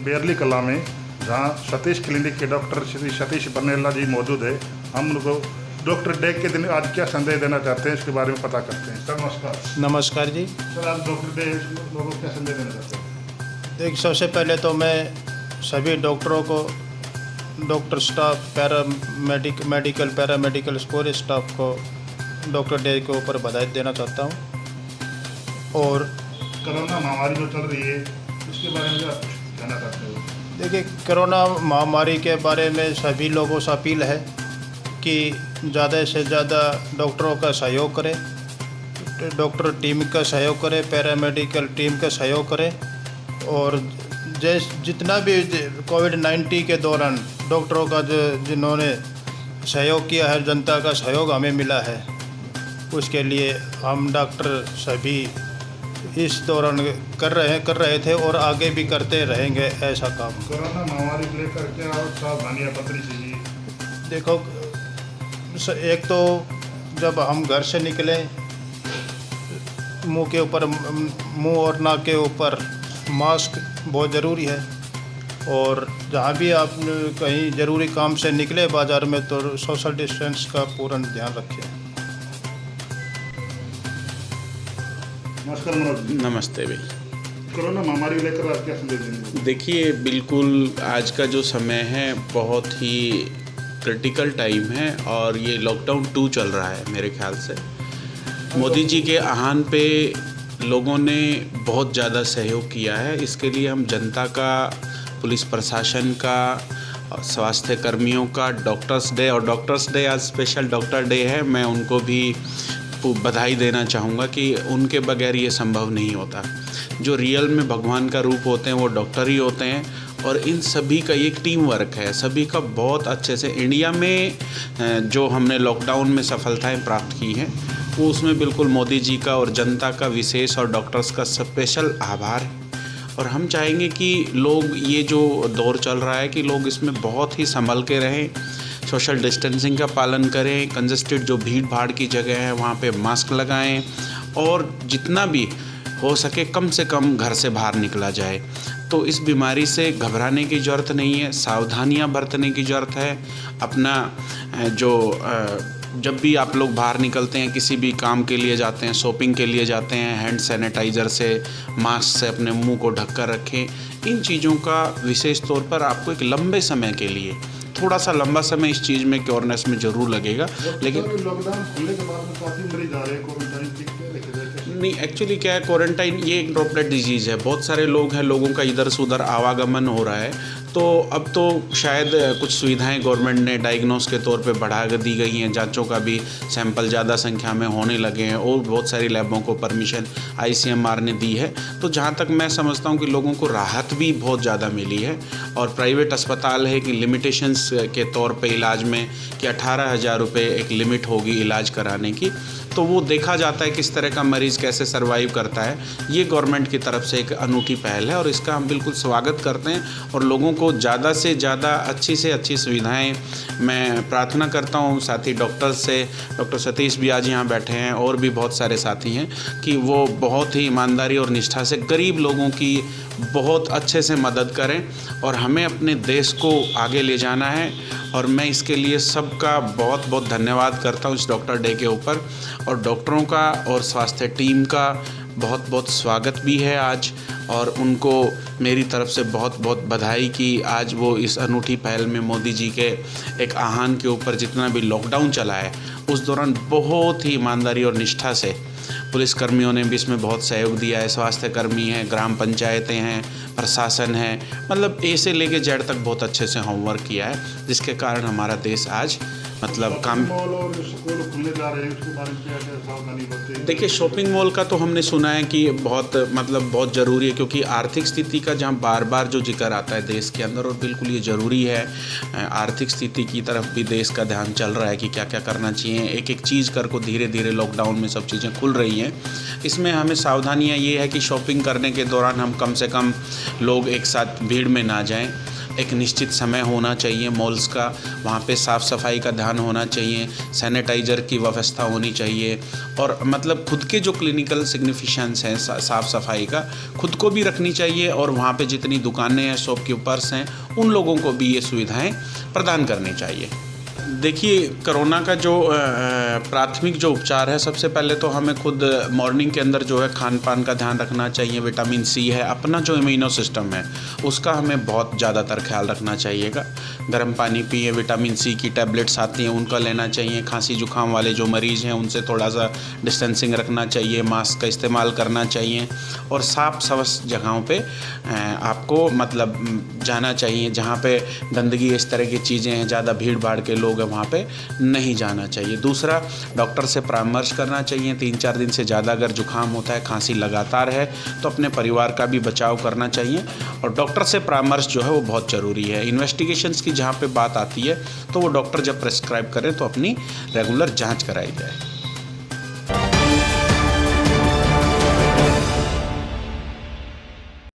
Barely कला में, जहां सतीश क्लिनिक के डॉक्टर श्री सतीश बर्नेला जी मौजूद है। हम उनको डॉक्टर डे के दिन आज क्या संदेश देना चाहते हैं इसके बारे में पता करते हैं। सर नमस्कार। नमस्कार जी। सर आज डॉक्टर डे लोगों को क्या संदेश देना चाहते हैं? देखिए, सबसे पहले तो मैं सभी डॉक्टरों को, डॉक्टर स्टाफ, मेडिकल पैरामेडिकल पूरे स्टाफ को डॉक्टर डे के ऊपर बधाई देना चाहता हूँ। और कोरोना महामारी जो चल रही है इसके बारे में क्या कहना चाहते हो? देखिए, कोरोना महामारी के बारे में सभी लोगों से अपील है कि ज़्यादा से ज़्यादा डॉक्टरों का सहयोग करें, डॉक्टर टीम का सहयोग करें, पैरामेडिकल टीम का सहयोग करें। और जितना भी कोविड-19 के दौरान डॉक्टरों का जिन्होंने सहयोग किया है, जनता का सहयोग हमें मिला है, उसके लिए हम डॉक्टर सभी इस दौरान कर रहे थे और आगे भी करते रहेंगे ऐसा काम। कोरोना महामारी को लेकर क्या सावधानियां बरतनी चाहिए? देखो, एक तो जब हम घर से निकलें, मुंह और नाक के ऊपर मास्क बहुत ज़रूरी है। और जहाँ भी आप कहीं ज़रूरी काम से निकले बाज़ार में, तो सोशल डिस्टेंस का पूर्ण ध्यान रखें। नमस्कार मनोज जी। नमस्ते भाई। कोरोना महामारी को लेकर आप क्या संदेश देंगे? देखिए, बिल्कुल आज का जो समय है बहुत ही क्रिटिकल टाइम है और ये लॉकडाउन 2 चल रहा है मेरे ख्याल से। मोदी जी के आह्वान पे लोगों ने बहुत ज़्यादा सहयोग किया है। इसके लिए हम जनता का, पुलिस प्रशासन का, स्वास्थ्य कर्मियों का, डॉक्टर्स डे, और डॉक्टर्स डे आज स्पेशल डॉक्टर डे है, मैं उनको भी बधाई देना चाहूँगा कि उनके बगैर ये संभव नहीं होता। जो रियल में भगवान का रूप होते हैं वो डॉक्टर ही होते हैं। और इन सभी का एक टीम वर्क है, सभी का बहुत अच्छे से। इंडिया में जो हमने लॉकडाउन में सफलताएं प्राप्त की हैं वो उसमें बिल्कुल मोदी जी का और जनता का विशेष और डॉक्टर्स का स्पेशल आभार है। और हम चाहेंगे कि लोग, ये जो दौर चल रहा है, कि लोग इसमें बहुत ही संभल के रहें, सोशल डिस्टेंसिंग का पालन करें, कंजस्टेड जो भीड़ भाड़ की जगह है वहाँ पे मास्क लगाएं, और जितना भी हो सके कम से कम घर से बाहर निकला जाए। तो इस बीमारी से घबराने की ज़रूरत नहीं है, सावधानियां बरतने की ज़रूरत है। अपना जब भी आप लोग बाहर निकलते हैं, किसी भी काम के लिए जाते हैं, शॉपिंग के लिए जाते हैं, हैंड सैनिटाइज़र से, मास्क से अपने मुंह को ढककर रखें। इन चीज़ों का विशेष तौर पर आपको एक लंबे समय के लिए, थोड़ा सा लंबा समय इस चीज़ में क्योरनेस में ज़रूर लगेगा। लेकिन लॉकडाउन खुलने के बाद में काफ़ी मरीज आ रहे हैं क्वारंटाइन के, नहीं, एक्चुअली क्या है, क्वारंटाइन ये एक ड्रॉपलेट डिजीज़ है। बहुत सारे लोग हैं, लोगों का इधर से उधर आवागमन हो रहा है। तो अब तो शायद कुछ सुविधाएं गवर्नमेंट ने डायग्नोस के तौर पे बढ़ा दी गई हैं, जांचों का भी सैंपल ज़्यादा संख्या में होने लगे हैं, और बहुत सारी लैबों को परमिशन ICMR ने दी है। तो जहां तक मैं समझता हूं कि लोगों को राहत भी बहुत ज़्यादा मिली है। और प्राइवेट अस्पताल है कि लिमिटेशंस के तौर पे इलाज में कि 18,000 रुपये एक लिमिट होगी इलाज कराने की। तो वो देखा जाता है किस तरह का मरीज़ कैसे सर्वाइव करता है। ये गवर्नमेंट की तरफ से एक अनूठी पहल है और इसका हम बिल्कुल स्वागत करते हैं। और लोगों को ज़्यादा से ज़्यादा अच्छी से अच्छी सुविधाएं मैं प्रार्थना करता हूं। साथी डॉक्टर्स से, डॉक्टर सतीश भी आज यहाँ बैठे हैं, और भी बहुत सारे साथी हैं, कि वो बहुत ही ईमानदारी और निष्ठा से गरीब लोगों की बहुत अच्छे से मदद करें। और हमें अपने देश को आगे ले जाना है, और मैं इसके लिए सबका बहुत बहुत धन्यवाद करता हूँ इस डॉक्टर डे के ऊपर। और डॉक्टरों का और स्वास्थ्य टीम का बहुत बहुत स्वागत भी है आज, और उनको मेरी तरफ से बहुत बहुत बधाई कि आज वो इस अनूठी पहल में मोदी जी के एक आह्वान के ऊपर जितना भी लॉकडाउन चला है उस दौरान बहुत ही ईमानदारी और निष्ठा से पुलिसकर्मियों ने भी इसमें बहुत सहयोग दिया है। स्वास्थ्य कर्मी हैं, ग्राम पंचायतें हैं, प्रशासन है, मतलब ए से लेके जेड तक बहुत अच्छे से होमवर्क किया है, जिसके कारण हमारा देश आज मतलब काम। मॉल और स्कूल खुलने जा रहे हैं, उसके बारे में क्या सावधानी बरतें? देखिए, शॉपिंग मॉल का तो हमने सुना है कि बहुत बहुत ज़रूरी है, क्योंकि आर्थिक स्थिति का जहाँ बार बार जो जिक्र आता है देश के अंदर, और बिल्कुल ये ज़रूरी है। आर्थिक स्थिति की तरफ भी देश का ध्यान चल रहा है कि क्या क्या करना चाहिए। एक एक चीज़ कर को धीरे धीरे लॉकडाउन में सब चीज़ें खुल रही हैं। इसमें हमें सावधानियाँ ये है कि शॉपिंग करने के दौरान हम कम से कम लोग एक साथ भीड़ में ना जाएँ। एक निश्चित समय होना चाहिए मॉल्स का, वहाँ पे साफ़ सफाई का ध्यान होना चाहिए, सैनिटाइज़र की व्यवस्था होनी चाहिए, और मतलब खुद के जो क्लिनिकल सिग्निफिकेंस हैं साफ़ सफाई का खुद को भी रखनी चाहिए, और वहाँ पे जितनी दुकानें हैं, शॉपकीपर्स हैं, उन लोगों को भी ये सुविधाएं प्रदान करनी चाहिए। देखिए, कोरोना का जो प्राथमिक जो उपचार है, सबसे पहले तो हमें खुद मॉर्निंग के अंदर जो है खान पान का ध्यान रखना चाहिए। विटामिन सी है, अपना जो इम्यूनो सिस्टम है उसका हमें बहुत ज़्यादातर ख्याल रखना चाहिएगा। गर्म पानी पिए, विटामिन सी की टैबलेट्स आती हैं उनका लेना चाहिए। खांसी जुकाम वाले जो मरीज़ हैं उनसे थोड़ा सा डिस्टेंसिंग रखना चाहिए, मास्क का इस्तेमाल करना चाहिए, और साफ़ स्वच्छ जगहों पे आपको मतलब जाना चाहिए। जहाँ पे गंदगी इस तरह की चीज़ें हैं, ज़्यादा भीड़ भाड़ के लोग हैं, वहाँ पे नहीं जाना चाहिए। दूसरा, डॉक्टर से परामर्श करना चाहिए। 3-4 दिन से ज़्यादा अगर जुकाम होता है, खांसी लगातार है, तो अपने परिवार का भी बचाव करना चाहिए, और डॉक्टर से परामर्श जो है वो बहुत ज़रूरी है। इन्वेस्टिगेशंस की जहाँ पे बात आती है तो वो डॉक्टर जब प्रेस्क्राइब करें तो अपनी रेगुलर जांच कराई जाए।